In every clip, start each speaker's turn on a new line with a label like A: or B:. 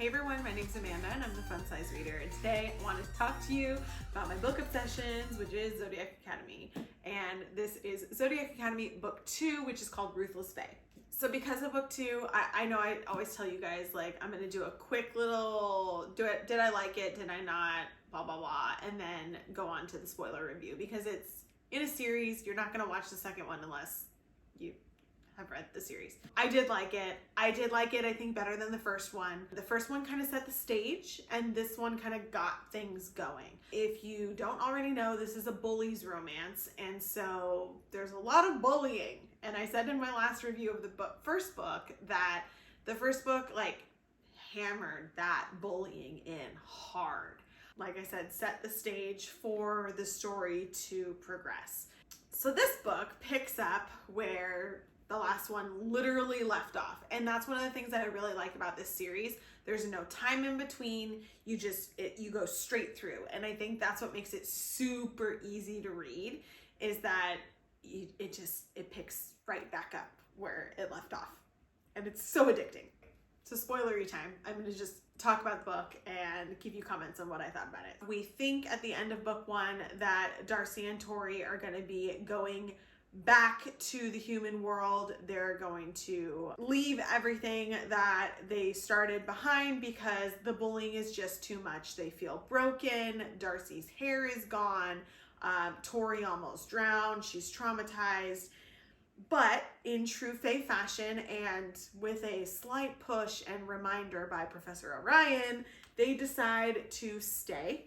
A: Hey everyone, my name's Amanda and I'm the Fun Size Reader, and today I wanted to talk to you about my book obsessions, which is Zodiac Academy. And this is Zodiac Academy book 2, which is called Ruthless. So because of book 2, I know I always tell you guys, like, I'm gonna do a quick little, did I like it, did I not, blah, blah, blah, and then go on to the spoiler review, because it's in a series. You're not gonna watch the second one unless you have read the series. I did like it. I think better than the first one. The first one kind of set the stage and this one kind of got things going. If you don't already know, this is a bully's romance, and so there's a lot of bullying. And I said in my last review of the first book that the first book like hammered that bullying in hard. Like I said, set the stage for the story to progress. So this book picks up where the last one literally left off. And that's one of the things that I really like about this series. There's no time in between. You go straight through. And I think that's what makes it super easy to read, is that it picks right back up where it left off. And it's so addicting. So spoilery time. I'm gonna just talk about the book and give you comments on what I thought about it. We think at the end of book 1 that Darcy and Tori are gonna be going back to the human world. They're going to leave everything that they started behind because the bullying is just too much. They feel broken. Darcy's hair is gone. Tori almost drowned. She's traumatized. But in true Fae fashion, and with a slight push and reminder by Professor Orion, they decide to stay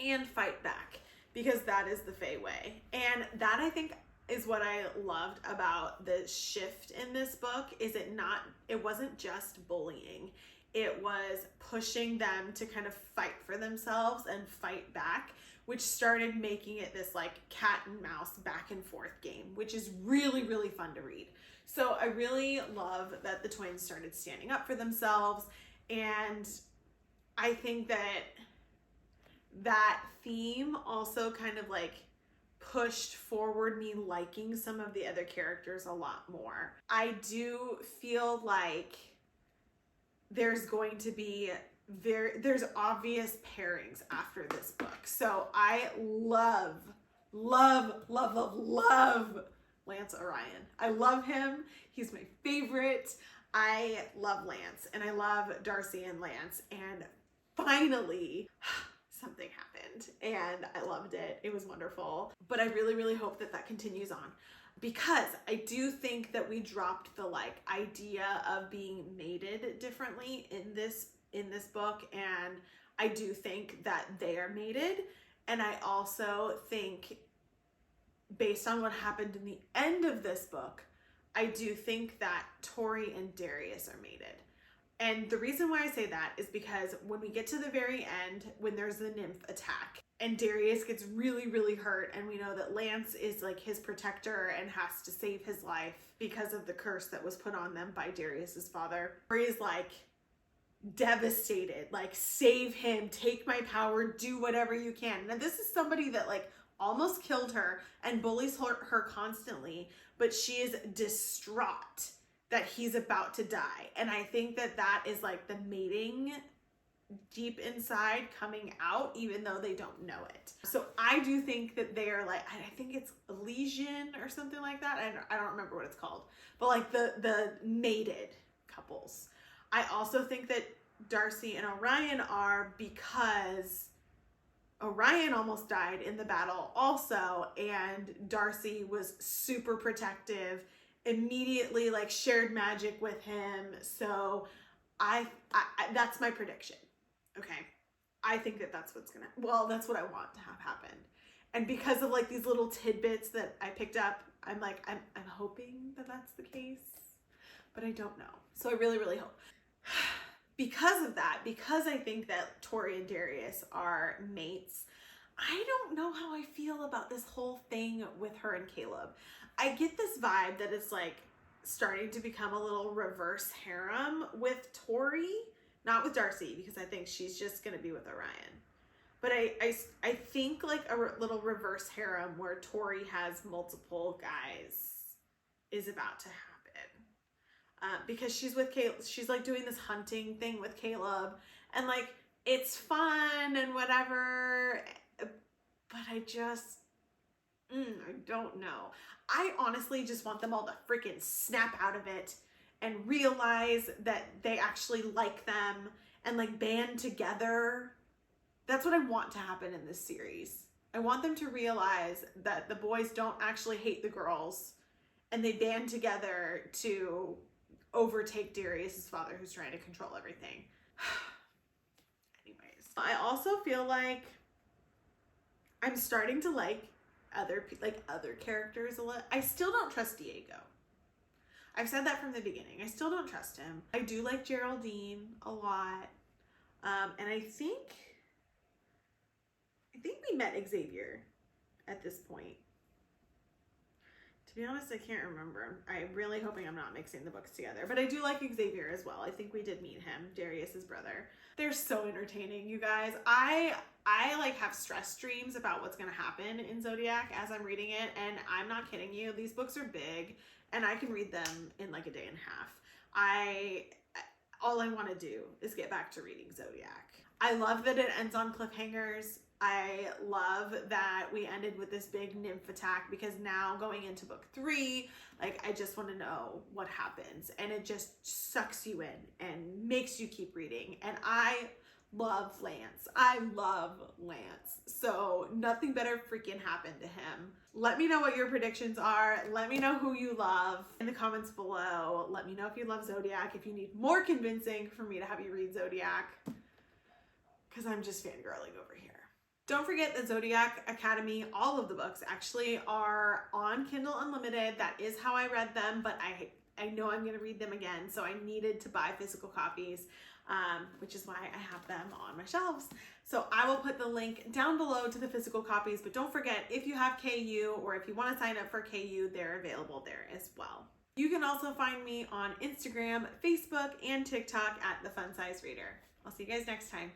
A: and fight back, because that is the Fae way. And that, I think, is what I loved about the shift in this book. It wasn't just bullying. It was pushing them to kind of fight for themselves and fight back, which started making it this like cat and mouse back and forth game, which is really, really fun to read. So I really love that the twins started standing up for themselves. And I think that theme also kind of like pushed forward me liking some of the other characters a lot more. I do feel like there's going to be there's obvious pairings after this book. So I love Lance Orion. I love him. He's my favorite. I love Lance, and I love Darcy and Lance, and finally something happened and I loved it. It was wonderful. But I really, really hope that continues on, because I do think that we dropped the like idea of being mated differently in this book, and I do think that they are mated. And I also think, based on what happened in the end of this book, I do think that Tori and Darius are mated. And the reason why I say that is because when we get to the very end, when there's the nymph attack and Darius gets really, really hurt, and we know that Lance is like his protector and has to save his life because of the curse that was put on them by Darius's father, Tori is like devastated, like, save him, take my power, do whatever you can. Now this is somebody that like almost killed her and bullies her constantly, but she is distraught that he's about to die. And I think that is like the mating deep inside coming out, even though they don't know it. So I do think that they're like, I think it's Elysian or something like that. I don't remember what it's called, but like the mated couples. I also think that Darcy and Orion are, because Orion almost died in the battle also, and Darcy was super protective, immediately like shared magic with him. So I that's my prediction. Okay, I think that's what's gonna, that's what I want to have happen. And because of like these little tidbits that I picked up, I'm like, I'm hoping that that's the case, but I don't know. So I really, really hope. Because of that, because I think that Tori and Darius are mates, I don't know how I feel about this whole thing with her and Caleb. I get this vibe that it's like starting to become a little reverse harem with Tori, not with Darcy, because I think she's just gonna be with Orion. But I think like a little reverse harem where Tori has multiple guys is about to happen. because she's with Caleb. She's like doing this hunting thing with Caleb, and like it's fun and whatever. But I just, I don't know. I honestly just want them all to freaking snap out of it and realize that they actually like them and like band together. That's what I want to happen in this series. I want them to realize that the boys don't actually hate the girls and they band together to overtake Darius's father, who's trying to control everything. Anyways, I also feel like I'm starting to like other characters a lot. I still don't trust Diego. I've said that from the beginning. I still don't trust him. I do like Geraldine a lot. And I think we met Xavier at this point. To be honest, I can't remember. I'm really hoping I'm not mixing the books together, but I do like Xavier as well. I think we did meet him, Darius's brother. They're so entertaining, you guys. I like have stress dreams about what's gonna happen in Zodiac as I'm reading it, and I'm not kidding you. These books are big, and I can read them in like a day and a half. All I want to do is get back to reading Zodiac. I love that it ends on cliffhangers. I love that we ended with this big nymph attack, because now going into book 3, like I just want to know what happens, and it just sucks you in and makes you keep reading. And I love Lance. I love Lance. So nothing better freaking happened to him. Let me know what your predictions are. Let me know who you love in the comments below. Let me know if you love Zodiac, if you need more convincing for me to have you read Zodiac, because I'm just fangirling over here. Don't forget that Zodiac Academy, all of the books actually are on Kindle Unlimited. That is how I read them, but I know I'm going to read them again, so I needed to buy physical copies, which is why I have them on my shelves. So I will put the link down below to the physical copies, but don't forget, if you have KU or if you want to sign up for KU, they're available there as well. You can also find me on Instagram, Facebook, and TikTok at The Fun Size Reader. I'll see you guys next time.